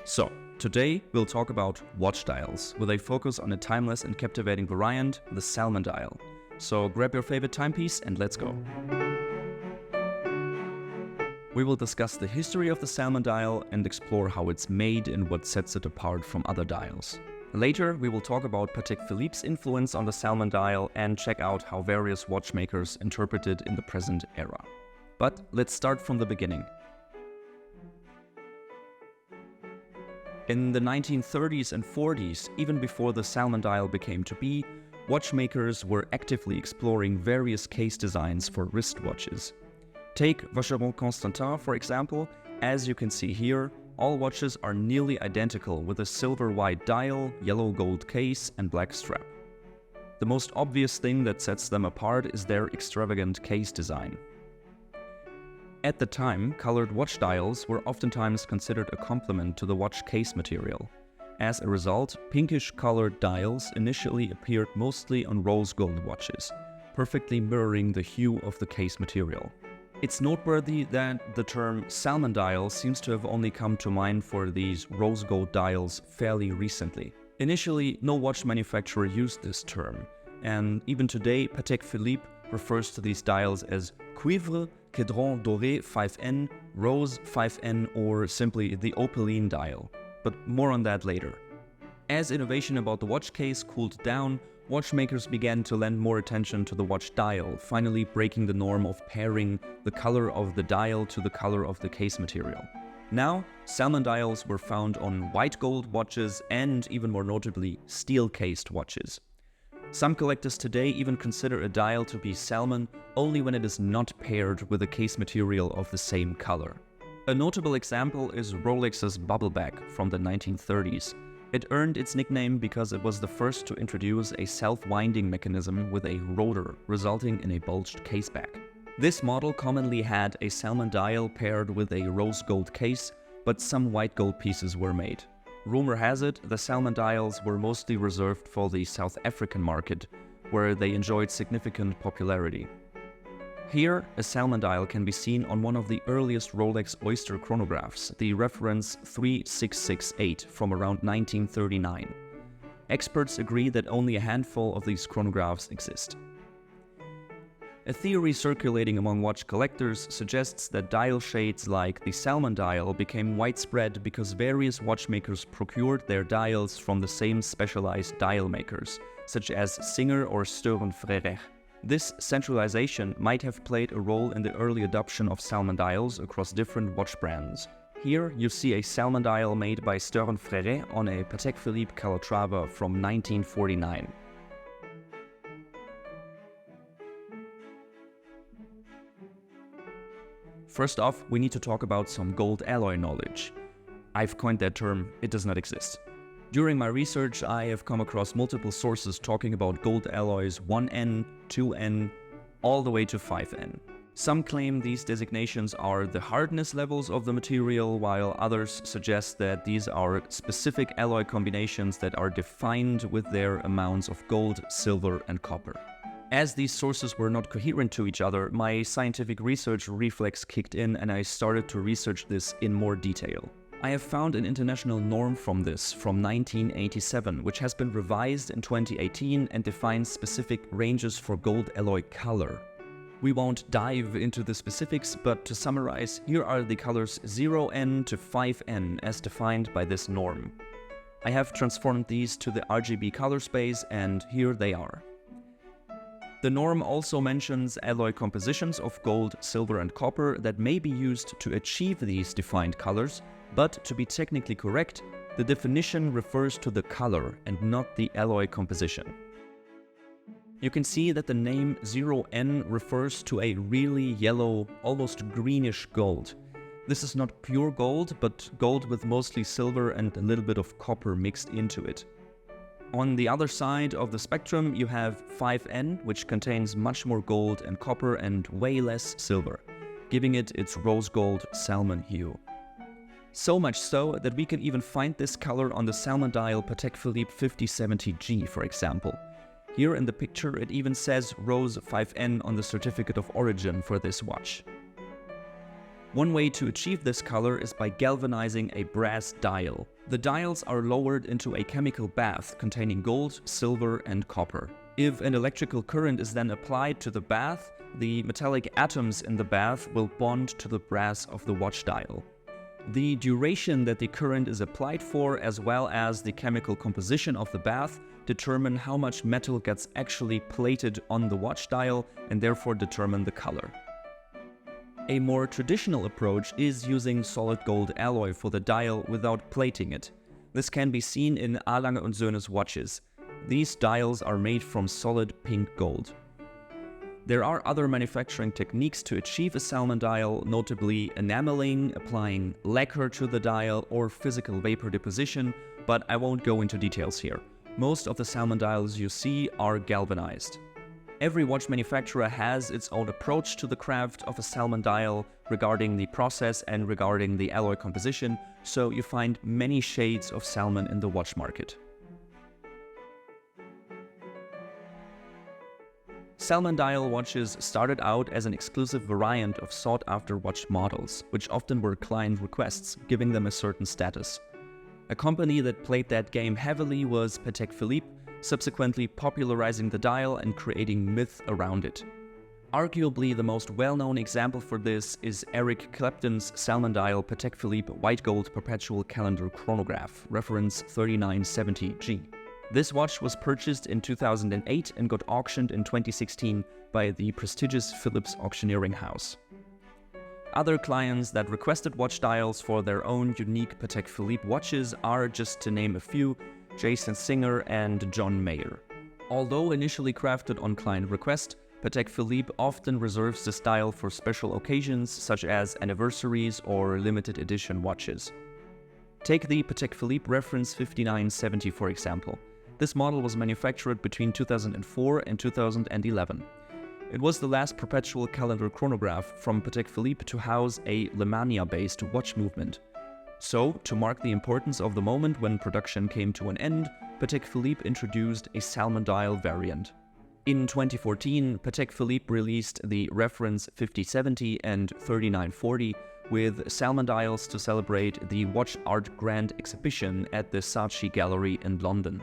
So, today we'll talk about watch dials, with a focus on a timeless and captivating variant, the Salmon dial. So grab your favorite timepiece and let's go. We will discuss the history of the Salmon dial and explore how it's made and what sets it apart from other dials. Later, we will talk about Patek Philippe's influence on the Salmon dial and check out how various watchmakers interpret it in the present era. But let's start from the beginning. In the 1930s and 40s, even before the Salmon dial became to be, watchmakers were actively exploring various case designs for wristwatches. Take Vacheron Constantin, for example. As you can see here, all watches are nearly identical with a silver-white dial, yellow-gold case and black strap. The most obvious thing that sets them apart is their extravagant case design. At the time, colored watch dials were oftentimes considered a complement to the watch case material. As a result, pinkish-colored dials initially appeared mostly on rose gold watches, perfectly mirroring the hue of the case material. It's noteworthy that the term Salmon dial seems to have only come to mind for these rose gold dials fairly recently. Initially, no watch manufacturer used this term, and even today, Patek Philippe refers to these dials as Cuivre, Cadran Doré 5N, Rose 5N, or simply the Opaline dial. But more on that later. As innovation about the watch case cooled down, watchmakers began to lend more attention to the watch dial, finally breaking the norm of pairing the color of the dial to the color of the case material. Now, Salmon dials were found on white gold watches and, even more notably, steel-cased watches. Some collectors today even consider a dial to be Salmon only when it is not paired with a case material of the same color. A notable example is Rolex's bubbleback from the 1930s. It earned its nickname because it was the first to introduce a self-winding mechanism with a rotor, resulting in a bulged caseback. This model commonly had a Salmon dial paired with a rose gold case, but some white gold pieces were made. Rumor has it, the Salmon dials were mostly reserved for the South African market, where they enjoyed significant popularity. Here, a Salmon dial can be seen on one of the earliest Rolex Oyster chronographs, the reference 3668 from around 1939. Experts agree that only a handful of these chronographs exist. A theory circulating among watch collectors suggests that dial shades like the Salmon dial became widespread because various watchmakers procured their dials from the same specialized dial makers, such as Singer or Frère. This centralization might have played a role in the early adoption of Salmon dials across different watch brands. Here you see a Salmon dial made by Frère on a Patek Philippe Calatrava from 1949. First off, we need to talk about some gold alloy knowledge. I've coined that term, it does not exist. During my research, I have come across multiple sources talking about gold alloys 1N, 2N, all the way to 5N. Some claim these designations are the hardness levels of the material, while others suggest that these are specific alloy combinations that are defined with their amounts of gold, silver, and copper. As these sources were not coherent to each other, my scientific research reflex kicked in and I started to research this in more detail. I have found an international norm from 1987, which has been revised in 2018 and defines specific ranges for gold alloy color. We won't dive into the specifics, but to summarize, here are the colors 0N to 5N as defined by this norm. I have transformed these to the RGB color space and here they are. The norm also mentions alloy compositions of gold, silver and copper that may be used to achieve these defined colors, but to be technically correct, the definition refers to the color and not the alloy composition. You can see that the name 0N refers to a really yellow, almost greenish gold. This is not pure gold, but gold with mostly silver and a little bit of copper mixed into it. On the other side of the spectrum, you have 5N, which contains much more gold and copper and way less silver, giving it its rose gold salmon hue. So much so that we can even find this color on the Salmon dial Patek Philippe 5070G, for example. Here in the picture it even says Rose 5N on the certificate of origin for this watch. One way to achieve this color is by galvanizing a brass dial. The dials are lowered into a chemical bath containing gold, silver, and copper. If an electrical current is then applied to the bath, the metallic atoms in the bath will bond to the brass of the watch dial. The duration that the current is applied for, as well as the chemical composition of the bath, determine how much metal gets actually plated on the watch dial and therefore determine the color. A more traditional approach is using solid gold alloy for the dial without plating it. This can be seen in Lange Söhne's watches. These dials are made from solid pink gold. There are other manufacturing techniques to achieve a Salmon dial, notably enameling, applying lacquer to the dial, or physical vapor deposition, but I won't go into details here. Most of the Salmon dials you see are galvanized. Every watch manufacturer has its own approach to the craft of a Salmon dial regarding the process and regarding the alloy composition, so you find many shades of Salmon in the watch market. Salmon dial watches started out as an exclusive variant of sought-after watch models, which often were client requests, giving them a certain status. A company that played that game heavily was Patek Philippe, subsequently popularizing the dial and creating myth around it. Arguably the most well-known example for this is Eric Clapton's Salmon dial Patek Philippe white gold perpetual calendar chronograph, reference 3970G. This watch was purchased in 2008 and got auctioned in 2016 by the prestigious Philips auctioneering house. Other clients that requested watch dials for their own unique Patek Philippe watches are, just to name a few, Jason Singer and John Mayer. Although initially crafted on client request, Patek Philippe often reserves this dial for special occasions such as anniversaries or limited edition watches. Take the Patek Philippe reference 5970 for example. This model was manufactured between 2004 and 2011. It was the last perpetual calendar chronograph from Patek Philippe to house a Lemania-based watch movement. So, to mark the importance of the moment when production came to an end, Patek Philippe introduced a Salmon dial variant. In 2014, Patek Philippe released the reference 5070 and 3940 with Salmon dials to celebrate the Watch Art Grand Exhibition at the Saatchi Gallery in London.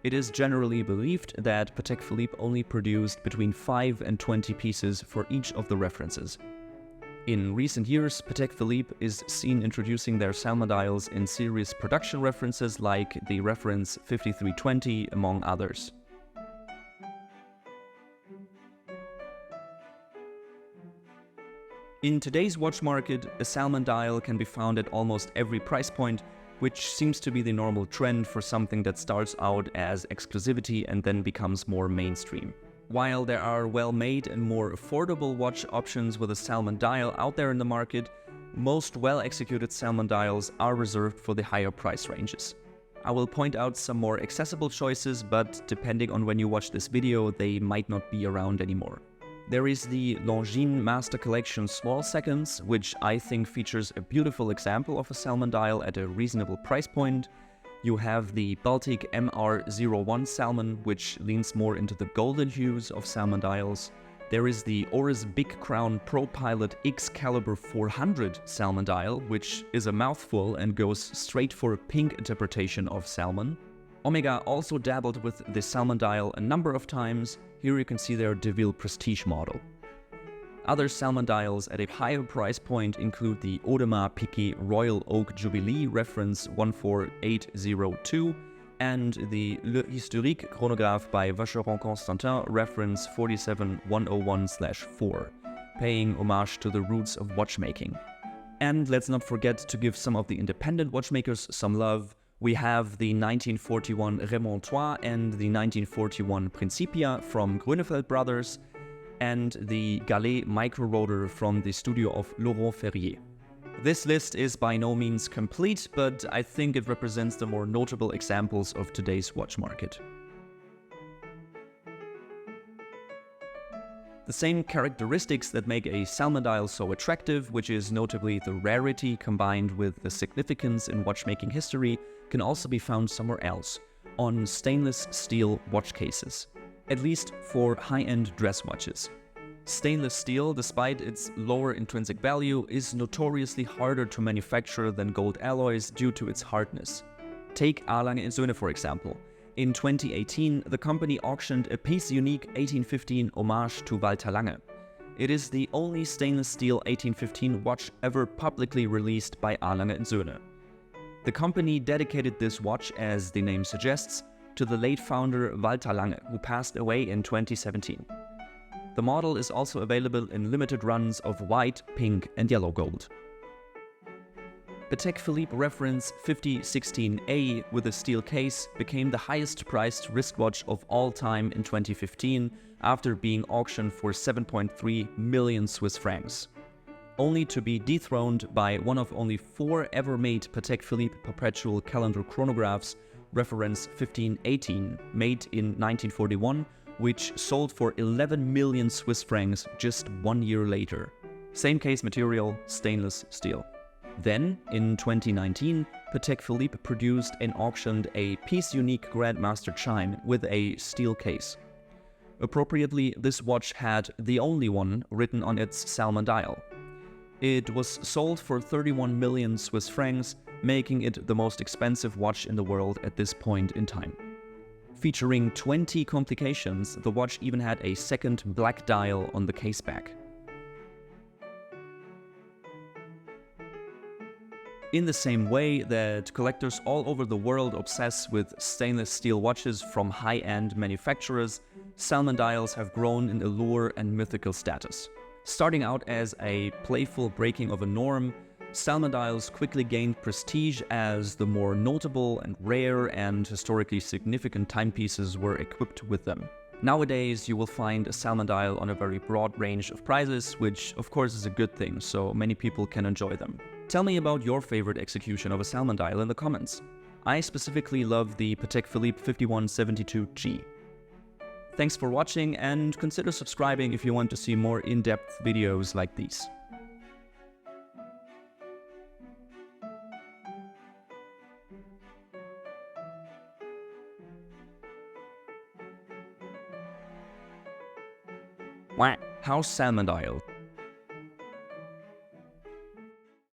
It is generally believed that Patek Philippe only produced between 5 and 20 pieces for each of the references. In recent years, Patek Philippe is seen introducing their Salmon dials in series production references like the reference 5320, among others. In today's watch market, a Salmon dial can be found at almost every price point, which seems to be the normal trend for something that starts out as exclusivity and then becomes more mainstream. While there are well-made and more affordable watch options with a Salmon dial out there in the market, most well-executed Salmon dials are reserved for the higher price ranges. I will point out some more accessible choices, but depending on when you watch this video, they might not be around anymore. There is the Longines Master Collection Small Seconds, which I think features a beautiful example of a Salmon dial at a reasonable price point. You have the Baltic MR01 Salmon, which leans more into the golden hues of Salmon dials. There is the Oris Big Crown Pro Pilot Excalibur 400 Salmon dial, which is a mouthful and goes straight for a pink interpretation of Salmon. Omega also dabbled with the Salmon dial a number of times. Here you can see their DeVille Prestige model. Other Salmon dials at a higher price point include the Audemars Piguet Royal Oak Jubilee reference 14802 and the Le Historique Chronographe by Vacheron Constantin reference 47101/4, paying homage to the roots of watchmaking. And let's not forget to give some of the independent watchmakers some love. We have the 1941 Remontois and the 1941 Principia from Grönefeld Brothers, and the Gallet micro rotor from the studio of Laurent Ferrier. This list is by no means complete, but I think it represents the more notable examples of today's watch market. The same characteristics that make a Salmon dial so attractive, which is notably the rarity combined with the significance in watchmaking history, can also be found somewhere else, on stainless steel watch cases, at least for high-end dress watches. Stainless steel, despite its lower intrinsic value, is notoriously harder to manufacture than gold alloys due to its hardness. Take Lange Söhne for example. In 2018, the company auctioned a piece-unique 1815 homage to Walter Lange. It is the only stainless steel 1815 watch ever publicly released by Lange Söhne. The company dedicated this watch, as the name suggests, to the late founder Walter Lange, who passed away in 2017. The model is also available in limited runs of white, pink and yellow gold. Patek Philippe reference 5016A with a steel case became the highest priced wristwatch of all time in 2015 after being auctioned for 7.3 million Swiss francs. Only to be dethroned by one of only 4 ever made Patek Philippe perpetual calendar chronographs, reference 1518, made in 1941, which sold for 11 million Swiss francs just 1 year later. Same case material, stainless steel. Then, in 2019, Patek Philippe produced and auctioned a piece-unique Grandmaster chime with a steel case. Appropriately, this watch had the only one written on its Salmon dial. It was sold for 31 million Swiss francs, making it the most expensive watch in the world at this point in time. Featuring 20 complications, the watch even had a second black dial on the case back. In the same way that collectors all over the world obsess with stainless steel watches from high-end manufacturers, Salmon dials have grown in allure and mythical status. Starting out as a playful breaking of a norm, Salmon dials quickly gained prestige as the more notable and rare and historically significant timepieces were equipped with them. Nowadays, you will find a Salmon dial on a very broad range of prices, which of course is a good thing, so many people can enjoy them. Tell me about your favorite execution of a Salmon dial in the comments. I specifically love the Patek Philippe 5172G. Thanks for watching, and consider subscribing if you want to see more in-depth videos like these. How's Salmon dial?